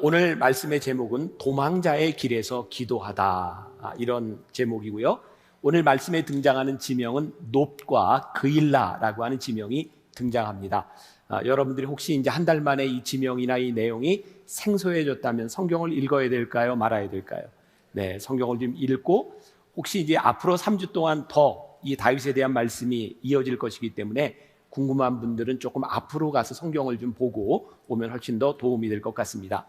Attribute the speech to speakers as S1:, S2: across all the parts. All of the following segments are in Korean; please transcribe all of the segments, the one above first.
S1: 오늘 말씀의 제목은 도망자의 길에서 기도하다, 이런 제목이고요. 오늘 말씀에 등장하는 지명은 놉과 그일라라고 하는 지명이 등장합니다. 여러분들이 혹시 이제 한 달 만에 이 지명이나 이 내용이 생소해졌다면 성경을 읽어야 될까요? 말아야 될까요? 네, 성경을 좀 읽고 혹시 이제 앞으로 3주 동안 더 이 다윗에 대한 말씀이 이어질 것이기 때문에 궁금한 분들은 조금 앞으로 가서 성경을 좀 보고 오면 훨씬 더 도움이 될 것 같습니다.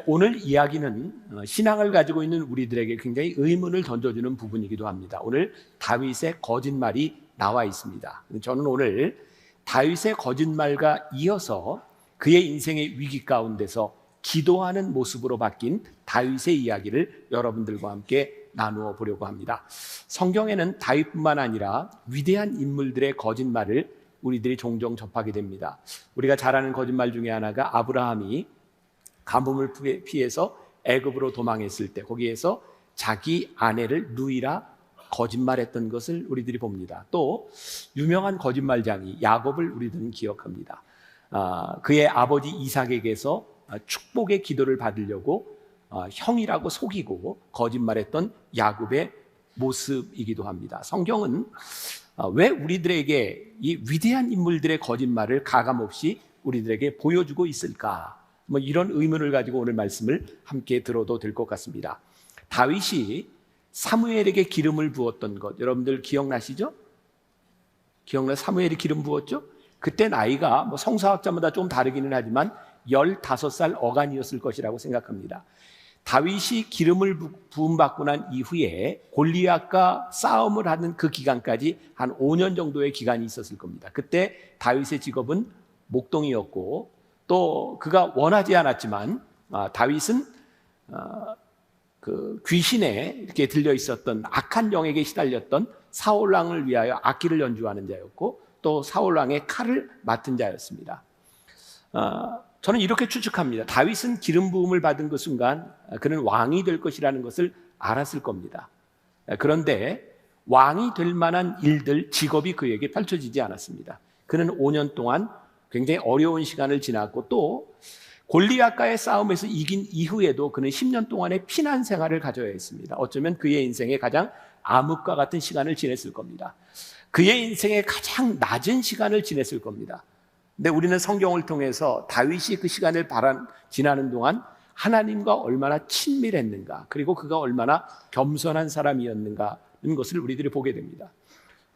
S1: 오늘 이야기는 신앙을 가지고 있는 우리들에게 굉장히 의문을 던져주는 부분이기도 합니다. 오늘 다윗의 거짓말이 나와 있습니다. 저는 오늘 다윗의 거짓말과 이어서 그의 인생의 위기 가운데서 기도하는 모습으로 바뀐 다윗의 이야기를 여러분들과 함께 나누어 보려고 합니다. 성경에는 다윗뿐만 아니라 위대한 인물들의 거짓말을 우리들이 종종 접하게 됩니다. 우리가 잘 아는 거짓말 중에 하나가 아브라함이 가뭄을 피해서 애굽으로 도망했을 때 거기에서 자기 아내를 누이라 거짓말했던 것을 우리들이 봅니다. 또 유명한 거짓말장이 야곱을 우리들은 기억합니다. 그의 아버지 이삭에게서 축복의 기도를 받으려고 형이라고 속이고 거짓말했던 야곱의 모습이기도 합니다. 성경은 왜 우리들에게 이 위대한 인물들의 거짓말을 가감없이 우리들에게 보여주고 있을까? 이런 의문을 가지고 오늘 말씀을 함께 들어도 될 것 같습니다. 다윗이 사무엘에게 기름을 부었던 것 여러분들 기억나시죠? 사무엘이 기름 부었죠? 그때 나이가 성서학자마다 좀 다르기는 하지만 15살 어간이었을 것이라고 생각합니다. 다윗이 기름을 부음받고 난 이후에 골리앗과 싸움을 하는 그 기간까지 한 5년 정도의 기간이 있었을 겁니다. 그때 다윗의 직업은 목동이었고 또 그가 원하지 않았지만 다윗은 그 귀신에 이렇게 들려 있었던 악한 영에게 시달렸던 사울 왕을 위하여 악기를 연주하는 자였고 또 사울 왕의 칼을 맡은 자였습니다. 저는 이렇게 추측합니다. 다윗은 기름 부음을 받은 그 순간 그는 왕이 될 것이라는 것을 알았을 겁니다. 그런데 왕이 될 만한 일들, 직업이 그에게 펼쳐지지 않았습니다. 그는 5년 동안 굉장히 어려운 시간을 지났고 또 골리앗과의 싸움에서 이긴 이후에도 그는 10년 동안의 피난 생활을 가져야 했습니다. 어쩌면 그의 인생의 가장 암흑과 같은 시간을 지냈을 겁니다. 그의 인생의 가장 낮은 시간을 지냈을 겁니다. 근데 우리는 성경을 통해서 다윗이 그 시간을 지나는 동안 하나님과 얼마나 친밀했는가, 그리고 그가 얼마나 겸손한 사람이었는가는 것을 우리들이 보게 됩니다.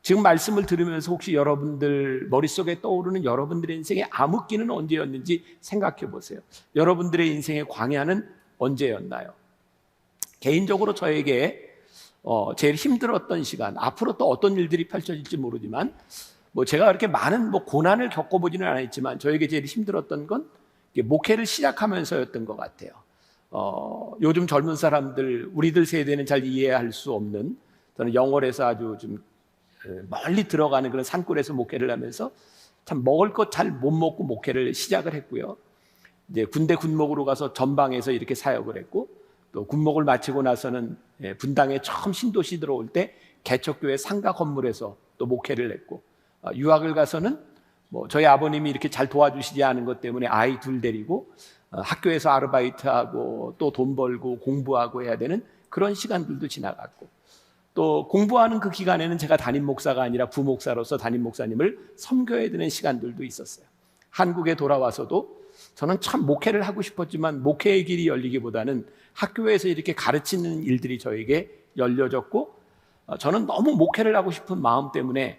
S1: 지금 말씀을 들으면서 혹시 여러분들 머릿속에 떠오르는 여러분들의 인생의 암흑기는 언제였는지 생각해 보세요. 여러분들의 인생의 광야는 언제였나요? 개인적으로 저에게 제일 힘들었던 시간, 앞으로 또 어떤 일들이 펼쳐질지 모르지만 제가 그렇게 많은 고난을 겪어보지는 않았지만 저에게 제일 힘들었던 건 목회를 시작하면서였던 것 같아요. 요즘 젊은 사람들, 우리들 세대는 잘 이해할 수 없는, 저는 영월에서 아주 좀 멀리 들어가는 그런 산골에서 목회를 하면서 참 먹을 것 잘 못 먹고 목회를 시작을 했고요. 이제 군대 군목으로 가서 전방에서 이렇게 사역을 했고 또 군목을 마치고 나서는 분당에 처음 신도시 들어올 때 개척교회 상가 건물에서 또 목회를 했고 유학을 가서는 저희 아버님이 이렇게 잘 도와주시지 않은 것 때문에 아이 둘 데리고 학교에서 아르바이트하고 또 돈 벌고 공부하고 해야 되는 그런 시간들도 지나갔고 또 공부하는 그 기간에는 제가 담임 목사가 아니라 부목사로서 담임 목사님을 섬겨야 되는 시간들도 있었어요. 한국에 돌아와서도 저는 참 목회를 하고 싶었지만 목회의 길이 열리기보다는 학교에서 이렇게 가르치는 일들이 저에게 열려졌고 저는 너무 목회를 하고 싶은 마음 때문에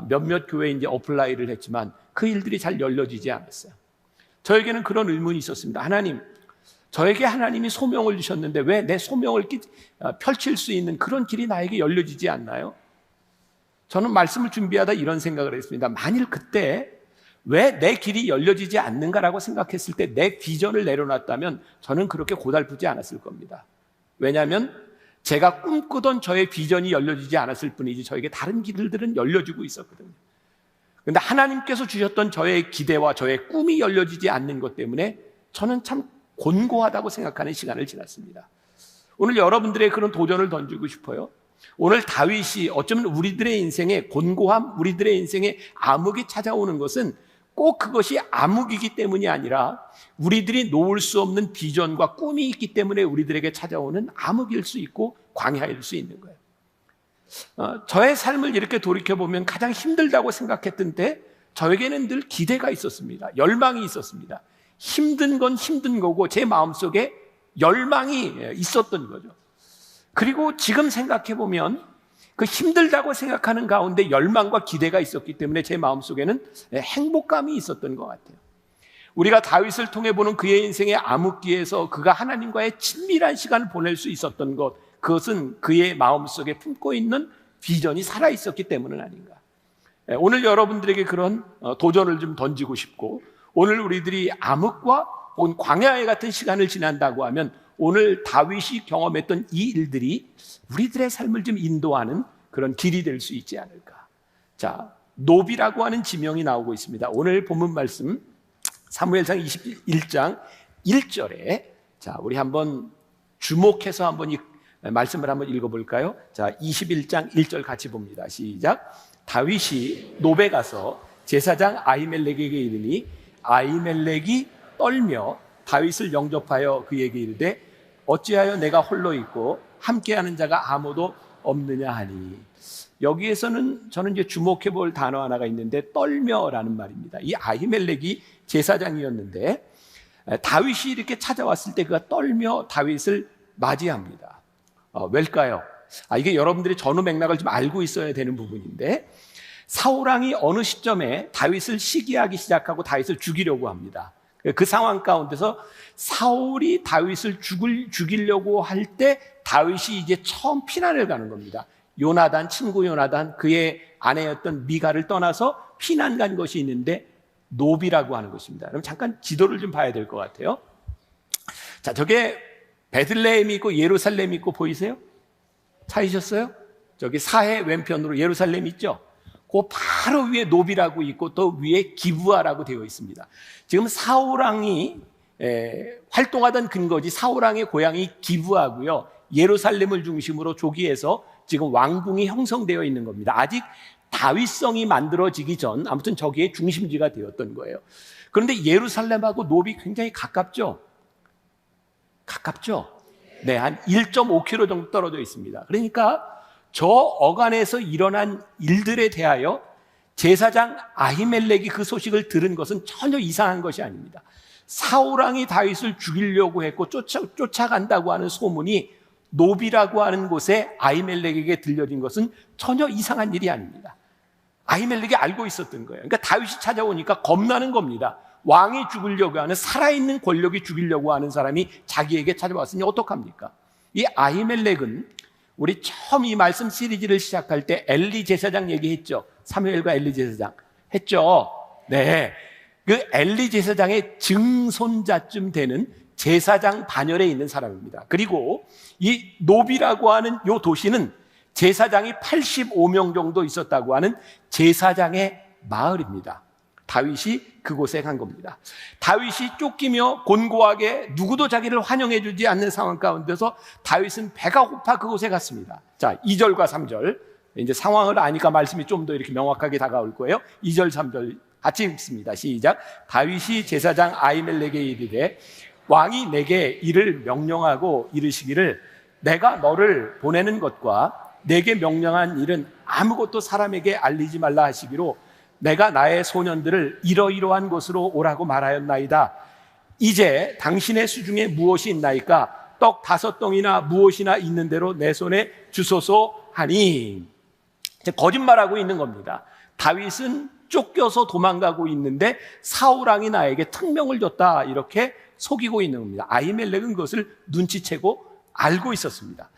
S1: 몇몇 교회에 이제 어플라이를 했지만 그 일들이 잘 열려지지 않았어요. 저에게는 그런 의문이 있었습니다. 하나님, 저에게 하나님이 소명을 주셨는데 왜 내 소명을 펼칠 수 있는 그런 길이 나에게 열려지지 않나요? 저는 말씀을 준비하다 이런 생각을 했습니다. 만일 그때 왜 내 길이 열려지지 않는가라고 생각했을 때 내 비전을 내려놨다면 저는 그렇게 고달프지 않았을 겁니다. 왜냐하면 제가 꿈꾸던 저의 비전이 열려지지 않았을 뿐이지 저에게 다른 길들은 열려지고 있었거든요. 그런데 하나님께서 주셨던 저의 기대와 저의 꿈이 열려지지 않는 것 때문에 저는 참 곤고하다고 생각하는 시간을 지났습니다. 오늘 여러분들의 그런 도전을 던지고 싶어요. 오늘 다윗이 어쩌면 우리들의 인생에 곤고함, 우리들의 인생에 암흑이 찾아오는 것은 꼭 그것이 암흑이기 때문이 아니라 우리들이 놓을 수 없는 비전과 꿈이 있기 때문에 우리들에게 찾아오는 암흑일 수 있고 광야일 수 있는 거예요. 저의 삶을 이렇게 돌이켜보면 가장 힘들다고 생각했던 때 저에게는 늘 기대가 있었습니다. 열망이 있었습니다. 힘든 건 힘든 거고 제 마음속에 열망이 있었던 거죠. 그리고 지금 생각해보면 그 힘들다고 생각하는 가운데 열망과 기대가 있었기 때문에 제 마음속에는 행복감이 있었던 것 같아요. 우리가 다윗을 통해 보는 그의 인생의 암흑기에서 그가 하나님과의 친밀한 시간을 보낼 수 있었던 것, 그것은 그의 마음속에 품고 있는 비전이 살아있었기 때문은 아닌가. 오늘 여러분들에게 그런 도전을 좀 던지고 싶고, 오늘 우리들이 암흑과 혹은 광야에 같은 시간을 지난다고 하면 오늘 다윗이 경험했던 이 일들이 우리들의 삶을 좀 인도하는 그런 길이 될 수 있지 않을까. 자, 노비라고 하는 지명이 나오고 있습니다. 오늘 본문 말씀 사무엘상 21장 1절에 자, 우리 한번 주목해서 한번 이 말씀을 한번 읽어볼까요? 자, 21장 1절 같이 봅니다. 시작. 다윗이 노베 가서 제사장 아히멜렉에게 이르니 아히멜렉이 떨며 다윗을 영접하여 그에게 이르되 어찌하여 내가 홀로 있고 함께하는 자가 아무도 없느냐 하니. 여기에서는 저는 이제 주목해 볼 단어 하나가 있는데 떨며라는 말입니다. 이 아히멜렉이 제사장이었는데 다윗이 이렇게 찾아왔을 때 그가 떨며 다윗을 맞이합니다. 왜일까요? 이게 여러분들이 전후 맥락을 좀 알고 있어야 되는 부분인데 사울왕이 어느 시점에 다윗을 시기하기 시작하고 다윗을 죽이려고 합니다. 그 상황 가운데서 사울이 다윗을 죽이려고 할 때 다윗이 이제 처음 피난을 가는 겁니다. 요나단, 친구 요나단, 그의 아내였던 미가를 떠나서 피난 간 것이 있는데 노비라고 하는 것입니다. 그럼 잠깐 지도를 좀 봐야 될 것 같아요. 자, 저게 베들레헴이 있고 예루살렘이 있고 보이세요? 찾으셨어요? 저기 사해 왼편으로 예루살렘 있죠? 그 바로 위에 노비라고 있고 또 위에 기브아라고 되어 있습니다. 지금 사울왕이 활동하던 근거지 사울왕의 고향이 기브아고요. 예루살렘을 중심으로 조기에서 지금 왕궁이 형성되어 있는 겁니다. 아직 다윗성이 만들어지기 전 아무튼 저기에 중심지가 되었던 거예요. 그런데 예루살렘하고 노비 굉장히 가깝죠? 가깝죠? 네, 한 1.5km 정도 떨어져 있습니다. 그러니까 저 어간에서 일어난 일들에 대하여 제사장 아히멜렉이 그 소식을 들은 것은 전혀 이상한 것이 아닙니다. 사울왕이 다윗을 죽이려고 했고 쫓아간다고 하는 소문이 노비라고 하는 곳에 아히멜렉에게 들려진 것은 전혀 이상한 일이 아닙니다. 아히멜렉이 알고 있었던 거예요. 그러니까 다윗이 찾아오니까 겁나는 겁니다. 왕이 죽이려고 하는, 살아있는 권력이 죽이려고 하는 사람이 자기에게 찾아왔으니 어떡합니까? 이 아히멜렉은 우리 처음 이 말씀 시리즈를 시작할 때 엘리 제사장 얘기했죠. 사무엘과 엘리 제사장 했죠. 네, 그 엘리 제사장의 증손자쯤 되는 제사장 반열에 있는 사람입니다. 그리고 이 노비라고 하는 이 도시는 제사장이 85명 정도 있었다고 하는 제사장의 마을입니다. 다윗이 그곳에 간 겁니다. 다윗이 쫓기며 곤고하게 누구도 자기를 환영해 주지 않는 상황 가운데서 다윗은 배가 고파 그곳에 갔습니다. 자, 2절과 3절. 이제 상황을 아니까 말씀이 좀 더 이렇게 명확하게 다가올 거예요. 2절, 3절 같이 읽습니다. 시작. 다윗이 제사장 아히멜렉에게 이르되 왕이 내게 이를 명령하고 이르시기를 내가 너를 보내는 것과 내게 명령한 일은 아무것도 사람에게 알리지 말라 하시기로 내가 나의 소년들을 이러이러한 곳으로 오라고 말하였나이다. 이제 당신의 수중에 무엇이 있나이까? 떡 5덩이나 무엇이나 있는 대로 내 손에 주소서 하니. 거짓말하고 있는 겁니다. 다윗은 쫓겨서 도망가고 있는데 사울왕이 나에게 특명을 줬다, 이렇게 속이고 있는 겁니다. 아히멜렉은 그것을 눈치채고 알고 있었습니다.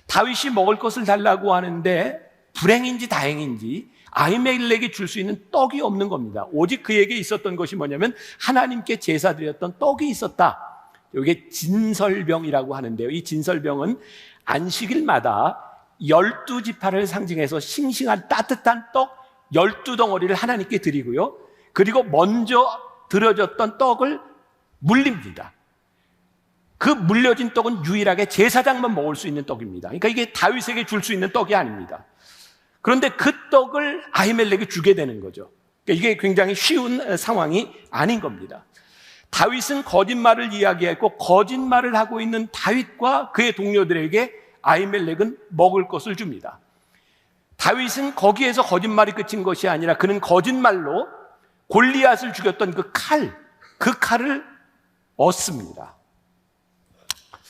S1: 다윗이 먹을 것을 달라고 하는데 불행인지 다행인지 아히멜렉이 줄 수 있는 떡이 없는 겁니다. 오직 그에게 있었던 것이 뭐냐면 하나님께 제사드렸던 떡이 있었다. 이게 진설병이라고 하는데요. 이 진설병은 안식일마다 12지파를 상징해서 싱싱한 따뜻한 떡 12덩어리를 하나님께 드리고요. 그리고 먼저 드려졌던 떡을 물립니다. 그 물려진 떡은 유일하게 제사장만 먹을 수 있는 떡입니다. 그러니까 이게 다윗에게 줄 수 있는 떡이 아닙니다. 그런데 그 떡을 아히멜렉이 주게 되는 거죠. 그러니까 이게 굉장히 쉬운 상황이 아닌 겁니다. 다윗은 거짓말을 이야기했고 거짓말을 하고 있는 다윗과 그의 동료들에게 아히멜렉은 먹을 것을 줍니다. 다윗은 거기에서 거짓말이 끝인 것이 아니라 그는 거짓말로 골리앗을 죽였던 그 칼을 얻습니다.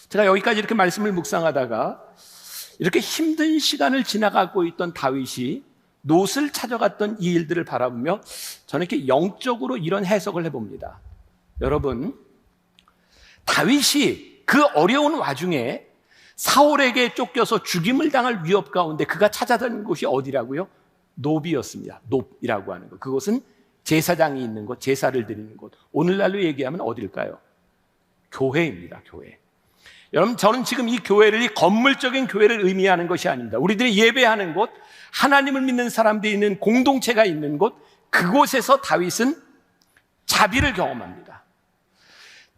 S1: 제가 여기까지 이렇게 말씀을 묵상하다가 이렇게 힘든 시간을 지나가고 있던 다윗이 롯을 찾아갔던 이 일들을 바라보며 저는 이렇게 영적으로 이런 해석을 해봅니다. 여러분, 다윗이 그 어려운 와중에 사울에게 쫓겨서 죽임을 당할 위협 가운데 그가 찾아다닌 곳이 어디라고요? 놉이었습니다. 놉이라고 하는 것. 그곳은 제사장이 있는 곳, 제사를 드리는 곳. 오늘날로 얘기하면 어딜까요? 교회입니다. 교회. 여러분, 저는 지금 이 교회를, 이 건물적인 교회를 의미하는 것이 아닙니다. 우리들이 예배하는 곳, 하나님을 믿는 사람들이 있는 공동체가 있는 곳, 그곳에서 다윗은 자비를 경험합니다.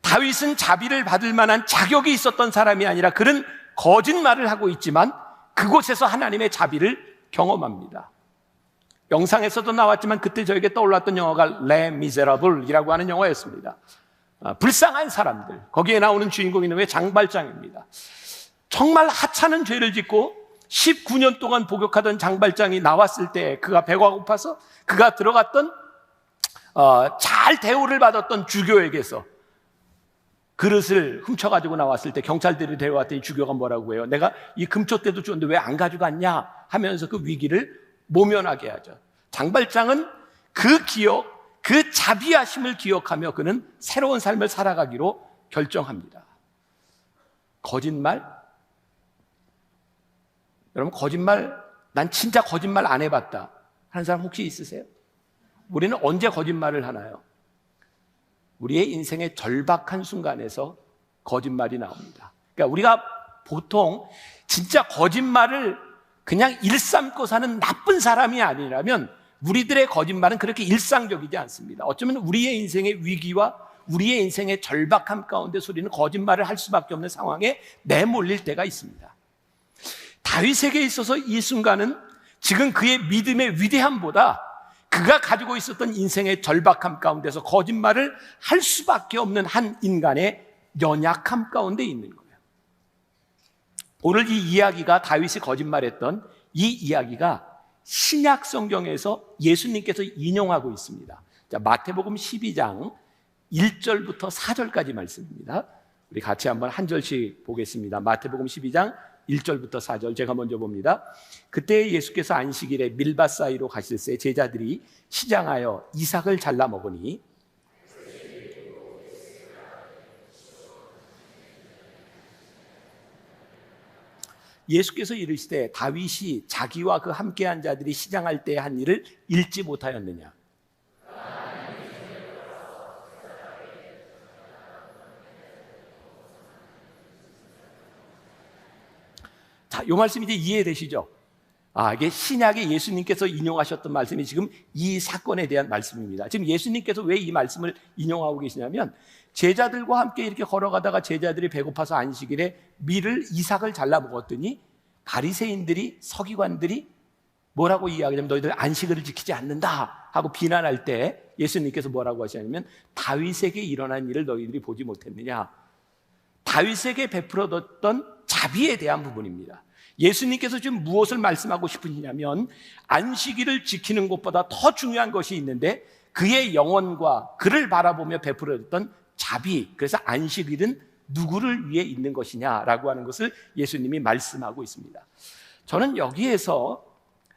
S1: 다윗은 자비를 받을 만한 자격이 있었던 사람이 아니라 그는 거짓말을 하고 있지만 그곳에서 하나님의 자비를 경험합니다. 영상에서도 나왔지만 그때 저에게 떠올랐던 영화가 레 미제라블이라고 하는 영화였습니다. 불쌍한 사람들, 거기에 나오는 주인공이 왜 장발장입니다. 정말 하찮은 죄를 짓고 19년 동안 복역하던 장발장이 나왔을 때 그가 배가 고파서 그가 들어갔던 잘 대우를 받았던 주교에게서 그릇을 훔쳐가지고 나왔을 때 경찰들이 데려왔더니 주교가 뭐라고 해요? 내가 이 금초대도 줬는데 왜 안 가져갔냐? 하면서 그 위기를 모면하게 하죠. 장발장은 그 기억, 그 자비하심을 기억하며 그는 새로운 삶을 살아가기로 결정합니다. 거짓말? 여러분, 거짓말, 난 진짜 거짓말 안 해봤다 하는 사람 혹시 있으세요? 우리는 언제 거짓말을 하나요? 우리의 인생의 절박한 순간에서 거짓말이 나옵니다. 그러니까 우리가 보통 진짜 거짓말을 그냥 일삼고 사는 나쁜 사람이 아니라면 우리들의 거짓말은 그렇게 일상적이지 않습니다. 어쩌면 우리의 인생의 위기와 우리의 인생의 절박함 가운데 우리는 거짓말을 할 수밖에 없는 상황에 내몰릴 때가 있습니다. 다윗에게 있어서 이 순간은 지금 그의 믿음의 위대함보다 그가 가지고 있었던 인생의 절박함 가운데서 거짓말을 할 수밖에 없는 한 인간의 연약함 가운데 있는 거예요. 오늘 이 이야기가 다윗이 거짓말했던 이 이야기가 신약 성경에서 예수님께서 인용하고 있습니다. 자, 마태복음 12장 1절부터 4절까지 말씀입니다. 우리 같이 한번 한 절씩 보겠습니다. 마태복음 12장 1절부터 4절 제가 먼저 봅니다. 그때 예수께서 안식일에 밀밭 사이로 가실새 제자들이 시장하여 이삭을 잘라 먹으니 예수께서 이르시되 다윗이 자기와 그 함께한 자들이 시장할 때 한 일을 읽지 못하였느냐? 자, 이 말씀이 이제 이해되시죠? 이게 신약에 예수님께서 인용하셨던 말씀이 지금 이 사건에 대한 말씀입니다. 지금 예수님께서 왜 이 말씀을 인용하고 계시냐면 제자들과 함께 이렇게 걸어가다가 제자들이 배고파서 안식일에 밀을 이삭을 잘라 먹었더니 바리새인들이 서기관들이 뭐라고 이야기하냐면 너희들 안식일을 지키지 않는다 하고 비난할 때 예수님께서 뭐라고 하시냐면 다윗에게 일어난 일을 너희들이 보지 못했느냐? 다윗에게 베풀어뒀던 자비에 대한 부분입니다. 예수님께서 지금 무엇을 말씀하고 싶으시냐면 안식일을 지키는 것보다 더 중요한 것이 있는데 그의 영혼과 그를 바라보며 베풀어줬던 자비, 그래서 안식일은 누구를 위해 있는 것이냐라고 하는 것을 예수님이 말씀하고 있습니다. 저는 여기에서,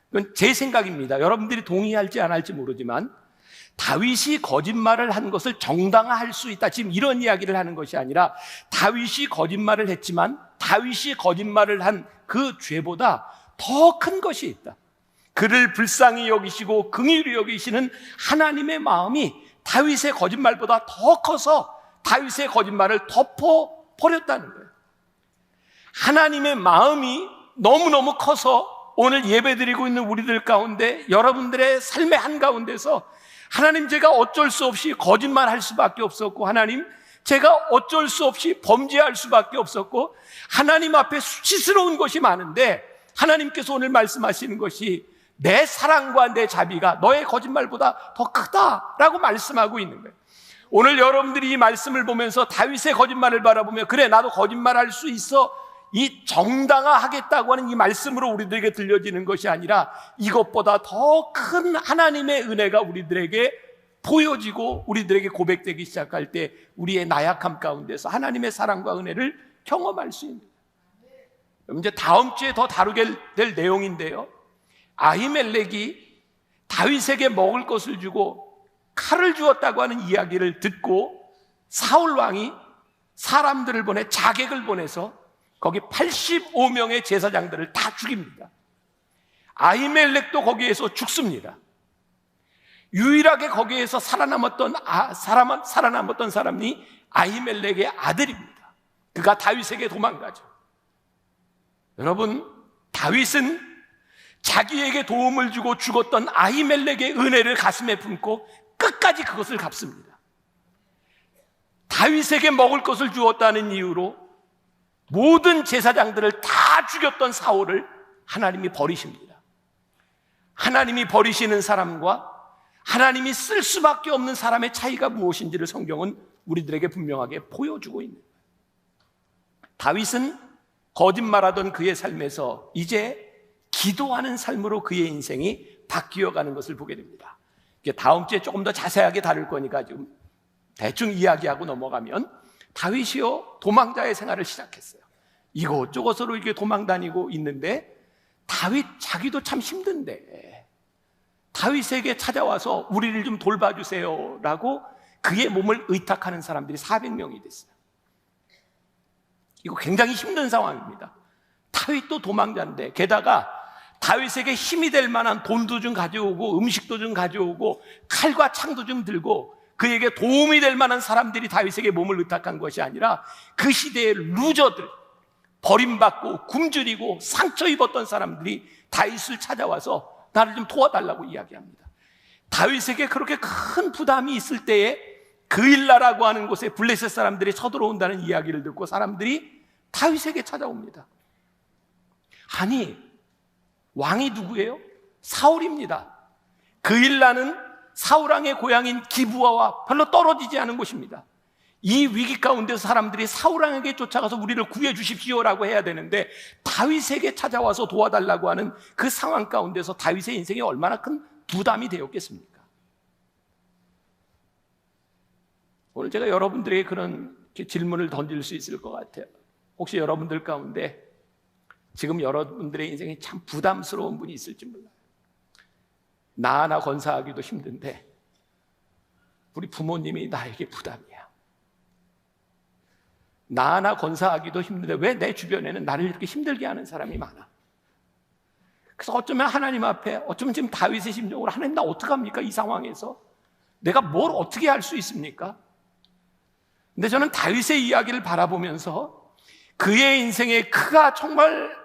S1: 그건 제 생각입니다. 여러분들이 동의할지 안 할지 모르지만 다윗이 거짓말을 한 것을 정당화할 수 있다, 지금 이런 이야기를 하는 것이 아니라 다윗이 거짓말을 했지만 다윗이 거짓말을 한 그 죄보다 더 큰 것이 있다. 그를 불쌍히 여기시고 긍휼히 여기시는 하나님의 마음이 다윗의 거짓말보다 더 커서 다윗의 거짓말을 덮어버렸다는 거예요. 하나님의 마음이 너무너무 커서 오늘 예배드리고 있는 우리들 가운데 여러분들의 삶의 한가운데서 하나님, 제가 어쩔 수 없이 거짓말할 수밖에 없었고, 하나님, 제가 어쩔 수 없이 범죄할 수밖에 없었고, 하나님 앞에 수치스러운 것이 많은데 하나님께서 오늘 말씀하시는 것이 내 사랑과 내 자비가 너의 거짓말보다 더 크다라고 말씀하고 있는 거예요. 오늘 여러분들이 이 말씀을 보면서 다윗의 거짓말을 바라보며 그래 나도 거짓말할 수 있어, 이 정당화하겠다고 하는 이 말씀으로 우리들에게 들려지는 것이 아니라 이것보다 더 큰 하나님의 은혜가 우리들에게 보여지고 우리들에게 고백되기 시작할 때 우리의 나약함 가운데서 하나님의 사랑과 은혜를 경험할 수 있는, 이제 다음 주에 더 다루게 될 내용인데요, 아히멜렉이 다윗에게 먹을 것을 주고 칼을 주었다고 하는 이야기를 듣고 사울 왕이 사람들을 보내, 자객을 보내서 거기 85명의 제사장들을 다 죽입니다. 아히멜렉도 거기에서 죽습니다. 유일하게 거기에서 살아남았던 사람이 아히멜렉의 아들입니다. 그가 다윗에게 도망가죠. 여러분, 다윗은 자기에게 도움을 주고 죽었던 아히멜렉의 은혜를 가슴에 품고 끝까지 그것을 갚습니다. 다윗에게 먹을 것을 주었다는 이유로 모든 제사장들을 다 죽였던 사울을 하나님이 버리십니다. 하나님이 버리시는 사람과 하나님이 쓸 수밖에 없는 사람의 차이가 무엇인지를 성경은 우리들에게 분명하게 보여주고 있는 거예요. 다윗은 거짓말하던 그의 삶에서 이제 기도하는 삶으로 그의 인생이 바뀌어가는 것을 보게 됩니다. 다음 주에 조금 더 자세하게 다룰 거니까 지금 대충 이야기하고 넘어가면, 다윗이요 도망자의 생활을 시작했어요. 이곳저곳으로 이렇게 도망다니고 있는데 다윗 자기도 참 힘든데 다윗에게 찾아와서 우리를 좀 돌봐주세요 라고 그의 몸을 의탁하는 사람들이 400명이 됐어요. 이거 굉장히 힘든 상황입니다. 다윗도 도망자인데 게다가 다윗에게 힘이 될 만한 돈도 좀 가져오고 음식도 좀 가져오고 칼과 창도 좀 들고 그에게 도움이 될 만한 사람들이 다윗에게 몸을 의탁한 것이 아니라 그 시대의 루저들, 버림받고 굶주리고 상처 입었던 사람들이 다윗을 찾아와서 나를 좀 도와달라고 이야기합니다. 다윗에게 그렇게 큰 부담이 있을 때에 그일라라고 하는 곳에 블레셋 사람들이 쳐들어온다는 이야기를 듣고 사람들이 다윗에게 찾아옵니다. 아니, 왕이 누구예요? 사울입니다. 그일라는 사울왕의 고향인 기브아와 별로 떨어지지 않은 곳입니다. 이 위기 가운데서 사람들이 사울왕에게 쫓아가서 우리를 구해 주십시오라고 해야 되는데 다윗에게 찾아와서 도와달라고 하는 그 상황 가운데서 다윗의 인생이 얼마나 큰 부담이 되었겠습니까? 오늘 제가 여러분들에게 그런 질문을 던질 수 있을 것 같아요. 혹시 여러분들 가운데 지금 여러분들의 인생이 참 부담스러운 분이 있을지 몰라요. 나 하나 건사하기도 힘든데 우리 부모님이 나에게 부담이야. 나 하나 건사하기도 힘든데 왜 내 주변에는 나를 이렇게 힘들게 하는 사람이 많아? 그래서 어쩌면 하나님 앞에, 어쩌면 지금 다윗의 심정으로 하나님 나 어떡합니까? 이 상황에서 내가 뭘 어떻게 할 수 있습니까? 근데 저는 다윗의 이야기를 바라보면서 그의 인생의 그가 정말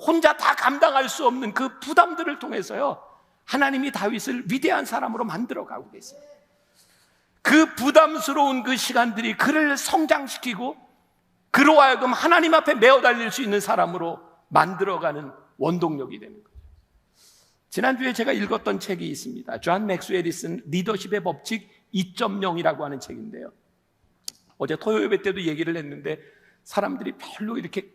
S1: 혼자 다 감당할 수 없는 그 부담들을 통해서요 하나님이 다윗을 위대한 사람으로 만들어가고 계세요. 그 부담스러운 그 시간들이 그를 성장시키고 그로 하여금 하나님 앞에 메어 달릴 수 있는 사람으로 만들어가는 원동력이 되는 거죠. 지난주에 제가 읽었던 책이 있습니다. 존 맥스웰이 쓴 리더십의 법칙 2.0이라고 하는 책인데요, 어제 토요예배 때도 얘기를 했는데 사람들이 별로 이렇게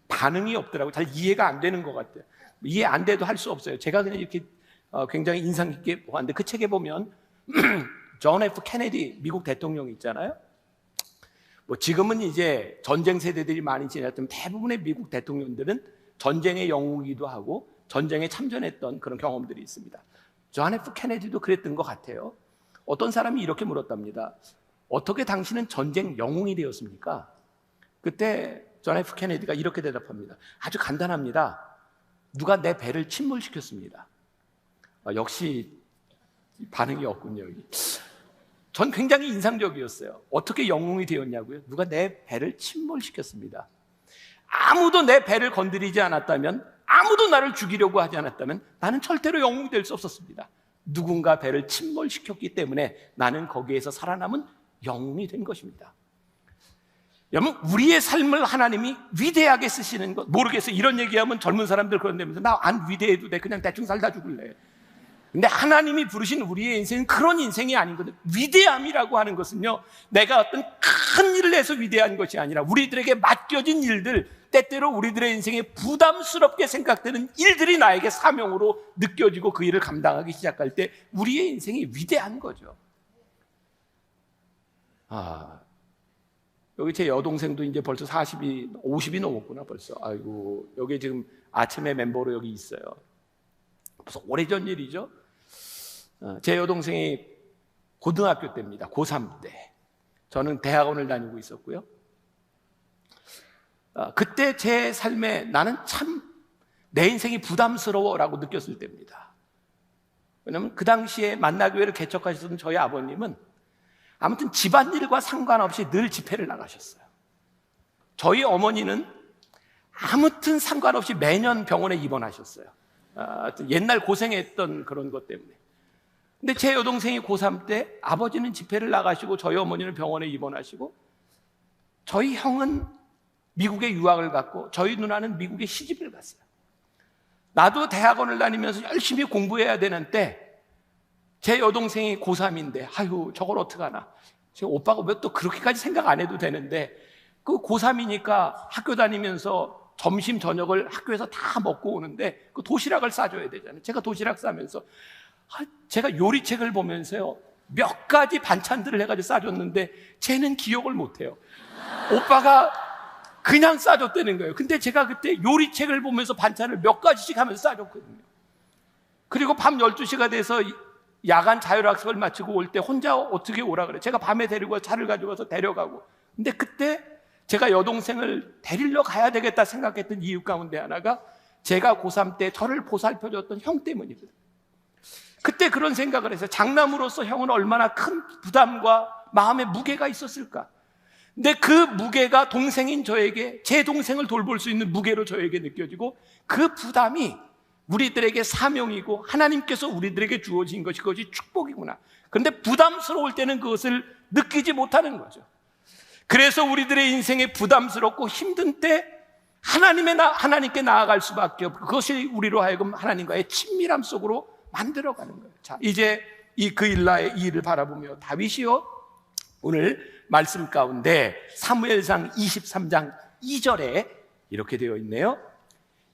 S1: 반응이 없더라고요. 잘 이해가 안 되는 것 같아요. 이해 안 돼도 할 수 없어요. 제가 그냥 이렇게 굉장히 인상 깊게 보았는데 그 책에 보면 존 F 케네디 미국 대통령이 있잖아요. 뭐 지금은 이제 전쟁 세대들이 많이 지났던 대부분의 미국 대통령들은 전쟁의 영웅이기도 하고 전쟁에 참전했던 그런 경험들이 있습니다. 존 F 케네디도 그랬던 것 같아요. 어떤 사람이 이렇게 물었답니다. 어떻게 당신은 전쟁 영웅이 되었습니까? 그때 존 F 케네디가 이렇게 대답합니다. 아주 간단합니다. 누가 내 배를 침몰시켰습니다. 역시 반응이 없군요. 전 굉장히 인상적이었어요. 어떻게 영웅이 되었냐고요? 누가 내 배를 침몰시켰습니다. 아무도 내 배를 건드리지 않았다면, 아무도 나를 죽이려고 하지 않았다면 나는 절대로 영웅이 될 수 없었습니다. 누군가 배를 침몰시켰기 때문에 나는 거기에서 살아남은 영웅이 된 것입니다. 여러분, 우리의 삶을 하나님이 위대하게 쓰시는 것 모르겠어요. 이런 얘기하면 젊은 사람들 그런다면서 나 안 위대해도 돼, 그냥 대충 살다 죽을래. 근데 하나님이 부르신 우리의 인생은 그런 인생이 아니거든요. 위대함이라고 하는 것은요, 내가 어떤 큰 일을 해서 위대한 것이 아니라 우리들에게 맡겨진 일들, 때때로 우리들의 인생에 부담스럽게 생각되는 일들이 나에게 사명으로 느껴지고 그 일을 감당하기 시작할 때 우리의 인생이 위대한 거죠. 여기 제 여동생도 이제 벌써 50이 넘었구나 벌써. 아이고, 여기 지금 아침에 멤버로 여기 있어요. 벌써 오래전 일이죠. 제 여동생이 고등학교 때입니다. 고3 때. 저는 대학원을 다니고 있었고요. 그때 제 삶에 나는 참 내 인생이 부담스러워라고 느꼈을 때입니다. 왜냐하면 그 당시에 만나교회를 개척하셨던 저희 아버님은 아무튼 집안일과 상관없이 늘 집회를 나가셨어요. 저희 어머니는 아무튼 상관없이 매년 병원에 입원하셨어요. 옛날 고생했던 그런 것 때문에. 근데 제 여동생이 고3 때 아버지는 집회를 나가시고 저희 어머니는 병원에 입원하시고 저희 형은 미국에 유학을 갔고 저희 누나는 미국에 시집을 갔어요. 나도 대학원을 다니면서 열심히 공부해야 되는 때 제 여동생이 고3인데 아유, 저걸 어떡하나. 지금 오빠가 왜 또 그렇게까지 생각 안 해도 되는데 그 고3이니까 학교 다니면서 점심 저녁을 학교에서 다 먹고 오는데 그 도시락을 싸줘야 되잖아요. 제가 도시락 싸면서 제가 요리책을 보면서요, 몇 가지 반찬들을 해가지고 싸줬는데 쟤는 기억을 못해요. 오빠가 그냥 싸줬다는 거예요. 근데 제가 그때 요리책을 보면서 반찬을 몇 가지씩 하면서 싸줬거든요. 그리고 밤 12시가 돼서 야간 자율학습을 마치고 올 때 혼자 어떻게 오라 그래. 제가 밤에 데리고 차를 가져가서 데려가고. 근데 그때 제가 여동생을 데리러 가야 되겠다 생각했던 이유 가운데 하나가 제가 고3 때 저를 보살펴줬던 형 때문이거든요. 그때 그런 생각을 해서 장남으로서 형은 얼마나 큰 부담과 마음의 무게가 있었을까. 근데 그 무게가 동생인 저에게, 제 동생을 돌볼 수 있는 무게로 저에게 느껴지고 그 부담이 우리들에게 사명이고 하나님께서 우리들에게 주어진 것이 그것이 축복이구나. 그런데 부담스러울 때는 그것을 느끼지 못하는 거죠. 그래서 우리들의 인생에 부담스럽고 힘든 때 하나님께 나아갈 수밖에 없고 그것이 우리로 하여금 하나님과의 친밀함 속으로 만들어가는 거예요. 자, 이제 이 그일라의 이 일을 바라보며 다윗이요, 오늘 말씀 가운데 사무엘상 23장 2절에 이렇게 되어 있네요.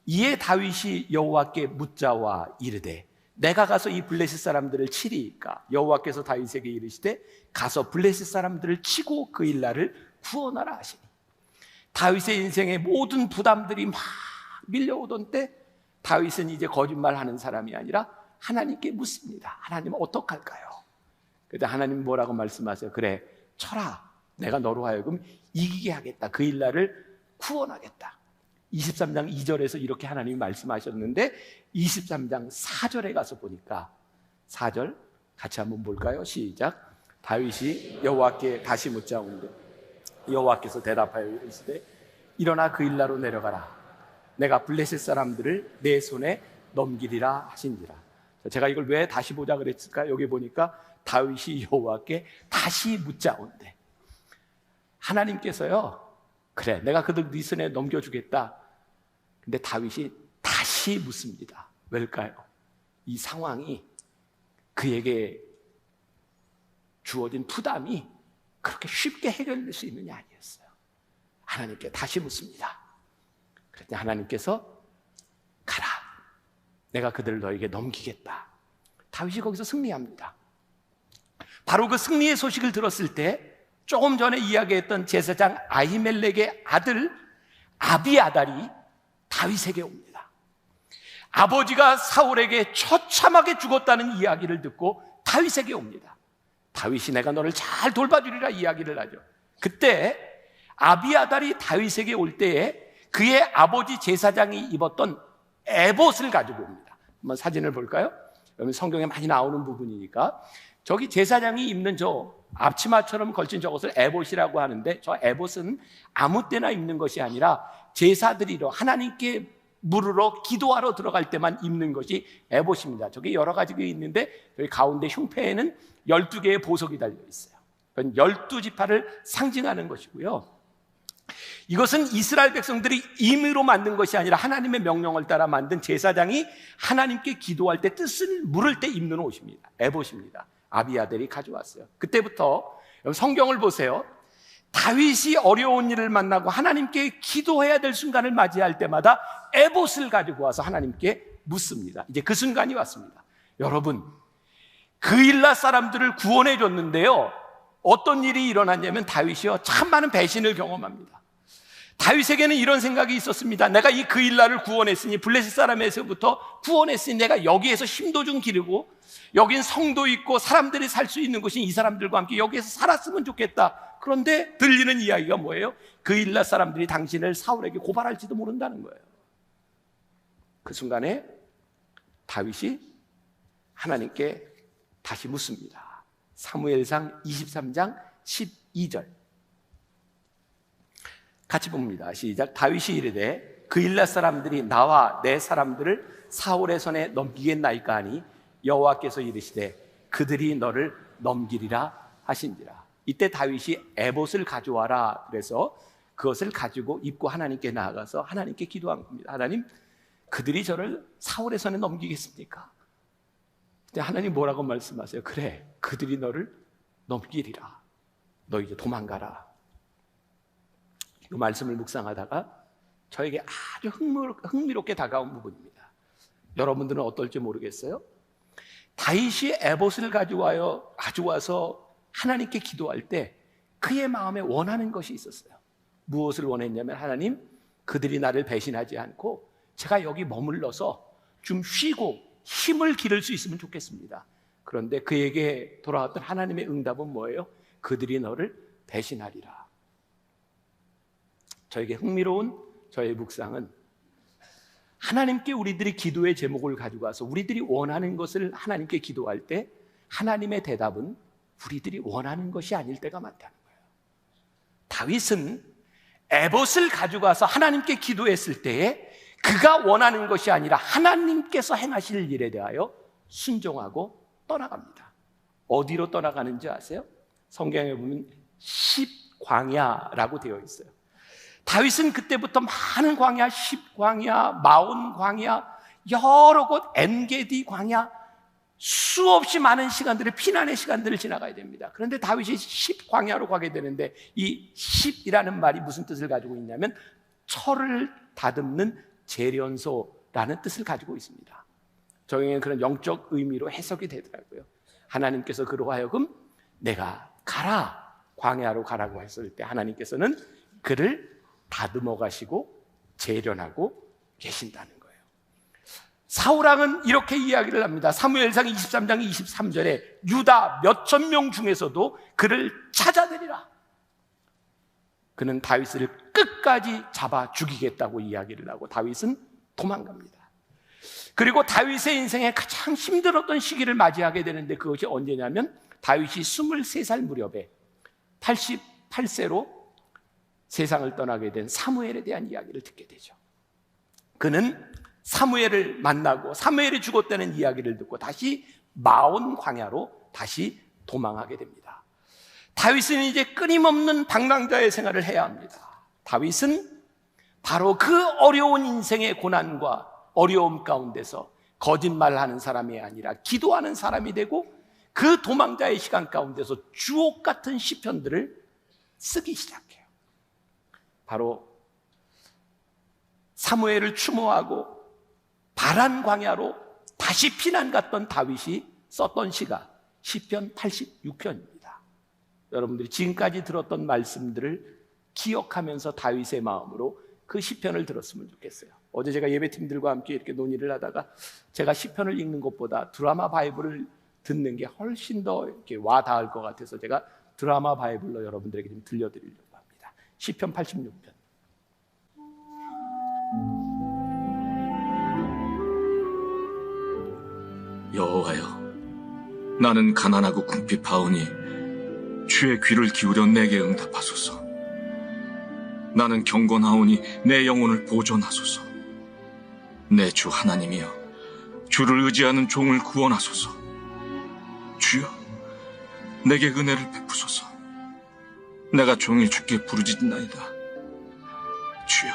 S1: 이에 다윗이 여호와께 묻자와 이르되 내가 가서 이 블레셋 사람들을 치리이까. 여호와께서 다윗에게 이르시되 가서 블레셋 사람들을 치고 그일라를 구원하라 하시니. 다윗의 인생의 모든 부담들이 막 밀려오던 때 다윗은 이제 거짓말하는 사람이 아니라 하나님께 묻습니다. 하나님 어떡할까요? 그때 하나님 뭐라고 말씀하세요? 그래, 쳐라. 내가 너로 하여금 이기게 하겠다. 그일라를 구원하겠다. 23장 2절에서 이렇게 하나님이 말씀하셨는데 23장 4절에 가서 보니까 4절 같이 한번 볼까요? 시작. 다윗이 여호와께 다시 묻자온데 여호와께서 대답하여 이르시되 일어나 그일라로 내려가라. 내가 블레셋 사람들을 내 손에 넘기리라 하신지라. 제가 이걸 왜 다시 보자 그랬을까? 여기 보니까 다윗이 여호와께 다시 묻자온데, 하나님께서요, 그래 내가 그들 네 손에 넘겨주겠다. 근데 다윗이 다시 묻습니다. 왜일까요? 이 상황이 그에게 주어진 부담이 그렇게 쉽게 해결될 수 있느냐 아니었어요. 하나님께 다시 묻습니다. 그랬더니 하나님께서 가라. 내가 그들을 너에게 넘기겠다. 다윗이 거기서 승리합니다. 바로 그 승리의 소식을 들었을 때 조금 전에 이야기했던 제사장 아히멜렉의 아들 아비아달이 다윗에게 옵니다. 아버지가 사울에게 처참하게 죽었다는 이야기를 듣고 다윗에게 옵니다. 다윗이 내가 너를 잘 돌봐주리라 이야기를 하죠. 그때 아비아달이 다윗에게 올 때에 그의 아버지 제사장이 입었던 에봇을 가지고 옵니다. 한번 사진을 볼까요? 여러분 성경에 많이 나오는 부분이니까. 저기 제사장이 입는 저 앞치마처럼 걸친 저것을 에봇이라고 하는데, 저 에봇은 아무 때나 입는 것이 아니라 제사드리러 하나님께 물으러 기도하러 들어갈 때만 입는 것이 에봇입니다. 저게 여러 가지가 있는데 여기 가운데 흉패에는 12개의 보석이 달려 있어요. 그건 12지파를 상징하는 것이고요. 이것은 이스라엘 백성들이 임의로 만든 것이 아니라 하나님의 명령을 따라 만든 제사장이 하나님께 기도할 때 뜻을 물을 때 입는 옷입니다. 에봇입니다. 아비아델이 가져왔어요. 그때부터 성경을 보세요. 다윗이 어려운 일을 만나고 하나님께 기도해야 될 순간을 맞이할 때마다 에봇을 가지고 와서 하나님께 묻습니다. 이제 그 순간이 왔습니다. 여러분, 그일라 사람들을 구원해 줬는데요, 어떤 일이 일어났냐면 다윗이요, 참 많은 배신을 경험합니다. 다윗에게는 이런 생각이 있었습니다. 내가 이 그일라를 구원했으니, 블레셋 사람에서부터 구원했으니 내가 여기에서 힘도 좀 기르고 여긴 성도 있고 사람들이 살 수 있는 곳인 이 사람들과 함께 여기에서 살았으면 좋겠다. 그런데 들리는 이야기가 뭐예요? 그일라 사람들이 당신을 사울에게 고발할지도 모른다는 거예요. 그 순간에 다윗이 하나님께 다시 묻습니다. 사무엘상 23장 12절 같이 봅니다. 시작. 다윗이 이르되 그일라 사람들이 나와 내 사람들을 사울의 손에 넘기겠나이까 하니 여호와께서 이르시되 그들이 너를 넘기리라 하신지라. 이때 다윗이 에봇을 가져와라 그래서 그것을 가지고 입고 하나님께 나아가서 하나님께 기도한 겁니다. 하나님, 그들이 저를 사울의 손에 넘기겠습니까? 근데 하나님 뭐라고 말씀하세요? 그래, 그들이 너를 넘기리라. 너 이제 도망가라. 이 말씀을 묵상하다가 저에게 아주 흥미롭게 다가온 부분입니다. 여러분들은 어떨지 모르겠어요. 다윗이 에봇을 가져와서 하나님께 기도할 때 그의 마음에 원하는 것이 있었어요. 무엇을 원했냐면, 하나님, 그들이 나를 배신하지 않고 제가 여기 머물러서 좀 쉬고 힘을 기를 수 있으면 좋겠습니다. 그런데 그에게 돌아왔던 하나님의 응답은 뭐예요? 그들이 너를 배신하리라. 저에게 흥미로운 저의 묵상은, 하나님께 우리들이 기도의 제목을 가지고 와서 우리들이 원하는 것을 하나님께 기도할 때 하나님의 대답은 우리들이 원하는 것이 아닐 때가 많다는 거예요. 다윗은 에봇을 가지고 와서 하나님께 기도했을 때에 그가 원하는 것이 아니라 하나님께서 행하실 일에 대하여 순종하고 떠나갑니다. 어디로 떠나가는지 아세요? 성경에 보면 십광야라고 되어 있어요. 다윗은 그때부터 많은 광야, 십광야, 마온 광야, 여러 곳, 엔게디 광야, 수없이 많은 시간들을, 피난의 시간들을 지나가야 됩니다. 그런데 다윗이 십광야로 가게 되는데, 이 십이라는 말이 무슨 뜻을 가지고 있냐면 철을 다듬는 재련소라는 뜻을 가지고 있습니다. 저에게는 그런 영적 의미로 해석이 되더라고요. 하나님께서 그로 하여금 내가 가라, 광야로 가라고 했을 때 하나님께서는 그를 다듬어 가시고 재련하고 계신다는 거예요. 사울왕은 이렇게 이야기를 합니다. 사무엘상 23장 23절에 유다 몇천 명 중에서도 그를 찾아내리라. 그는 다윗을 끝까지 잡아 죽이겠다고 이야기를 하고 다윗은 도망갑니다. 그리고 다윗의 인생에 가장 힘들었던 시기를 맞이하게 되는데, 그것이 언제냐면 다윗이 23살 무렵에 88세로 세상을 떠나게 된 사무엘에 대한 이야기를 듣게 되죠. 그는 사무엘을 만나고 사무엘이 죽었다는 이야기를 듣고 다시 마온 광야로 다시 도망하게 됩니다. 다윗은 이제 끊임없는 방랑자의 생활을 해야 합니다. 다윗은 바로 그 어려운 인생의 고난과 어려움 가운데서 거짓말하는 사람이 아니라 기도하는 사람이 되고, 그 도망자의 시간 가운데서 주옥 같은 시편들을 쓰기 시작해요. 바로 사무엘을 추모하고 바란 광야로 다시 피난 갔던 다윗이 썼던 시가 시편 86편입니다. 여러분들이 지금까지 들었던 말씀들을 기억하면서 다윗의 마음으로 그 시편을 들었으면 좋겠어요. 어제 제가 예배팀들과 함께 이렇게 논의를 하다가 제가 시편을 읽는 것보다 드라마 바이블을 듣는 게 훨씬 더 이렇게 와 닿을 것 같아서 제가 드라마 바이블로 여러분들에게 좀 들려드리려고 합니다. 시편 86편.
S2: 여호와여, 나는 가난하고 궁핍하오니 주의 귀를 기울여 내게 응답하소서. 나는 경건하오니 내 영혼을 보존하소서. 내 주 하나님이여, 주를 의지하는 종을 구원하소서. 주여, 내게 은혜를 베푸소서. 내가 종일 주께 부르짖나이다. 주여,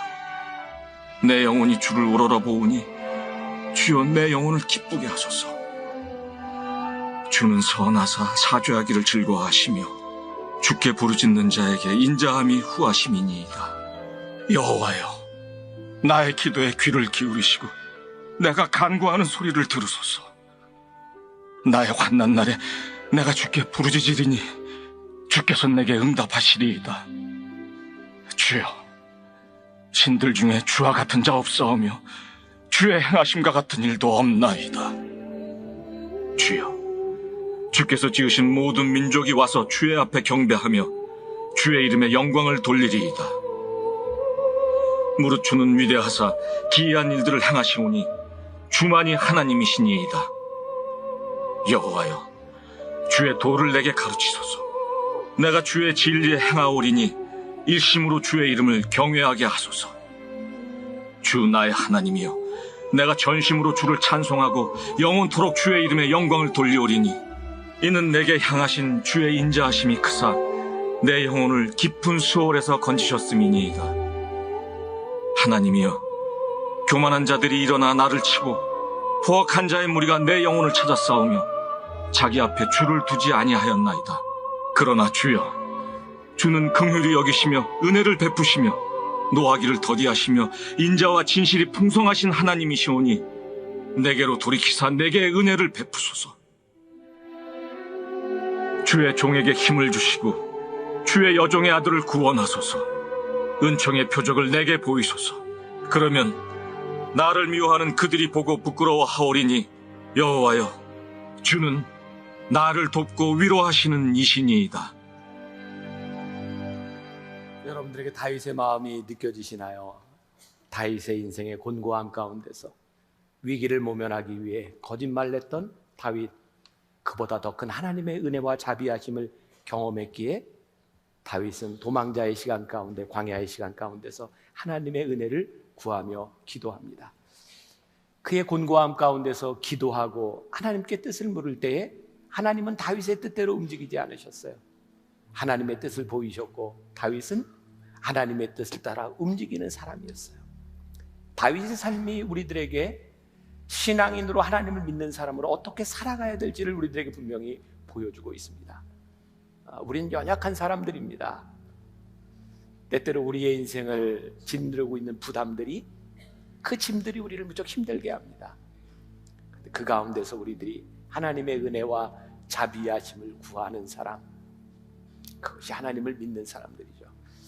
S2: 내 영혼이 주를 우러러 보오니 주여 내 영혼을 기쁘게 하소서. 주는 선하사 사죄하기를 즐거워하시며 주께 부르짖는 자에게 인자함이 후하심이니이다. 여호와여, 나의 기도에 귀를 기울이시고 내가 간구하는 소리를 들으소서. 나의 환난 날에 내가 주께 부르짖으리니 주께서 내게 응답하시리이다. 주여, 신들 중에 주와 같은 자 없사오며 주의 행하심과 같은 일도 없나이다. 주여, 주께서 지으신 모든 민족이 와서 주의 앞에 경배하며 주의 이름에 영광을 돌리리이다. 무릇 주는 위대하사 기이한 일들을 행하시오니 주만이 하나님이시니이다. 여호와여, 주의 도를 내게 가르치소서. 내가 주의 진리에 행하오리니 일심으로 주의 이름을 경외하게 하소서. 주 나의 하나님이여, 내가 전심으로 주를 찬송하고 영원토록 주의 이름에 영광을 돌리오리니 이는 내게 향하신 주의 인자하심이 크사 내 영혼을 깊은 수월에서 건지셨음이니이다. 하나님이여, 교만한 자들이 일어나 나를 치고 포악한 자의 무리가 내 영혼을 찾아 싸우며 자기 앞에 주를 두지 아니하였나이다. 그러나 주여, 주는 긍휼히 여기시며 은혜를 베푸시며 노하기를 더디하시며 인자와 진실이 풍성하신 하나님이시오니 내게로 돌이키사 내게 은혜를 베푸소서. 주의 종에게 힘을 주시고 주의 여종의 아들을 구원하소서. 은총의 표적을 내게 보이소서. 그러면 나를 미워하는 그들이 보고 부끄러워하오리니 여호와여, 주는 나를 돕고 위로하시는 이시니이다.
S1: 여러분들에게 다윗의 마음이 느껴지시나요? 다윗의 인생의 곤고함 가운데서 위기를 모면하기 위해 거짓말 냈던 다윗, 그보다 더 큰 하나님의 은혜와 자비하심을 경험했기에 다윗은 도망자의 시간 가운데, 광야의 시간 가운데서 하나님의 은혜를 구하며 기도합니다. 그의 곤고함 가운데서 기도하고 하나님께 뜻을 물을 때에 하나님은 다윗의 뜻대로 움직이지 않으셨어요. 하나님의 뜻을 보이셨고 다윗은 하나님의 뜻을 따라 움직이는 사람이었어요. 다윗의 삶이 우리들에게 신앙인으로 하나님을 믿는 사람으로 어떻게 살아가야 될지를 우리들에게 분명히 보여주고 있습니다. 우리는 연약한 사람들입니다. 때때로 우리의 인생을 짓누르고 있는 부담들이, 그 짐들이 우리를 무척 힘들게 합니다. 그 가운데서 우리들이 하나님의 은혜와 자비하심을 구하는 사람, 그것이 하나님을 믿는 사람들이죠.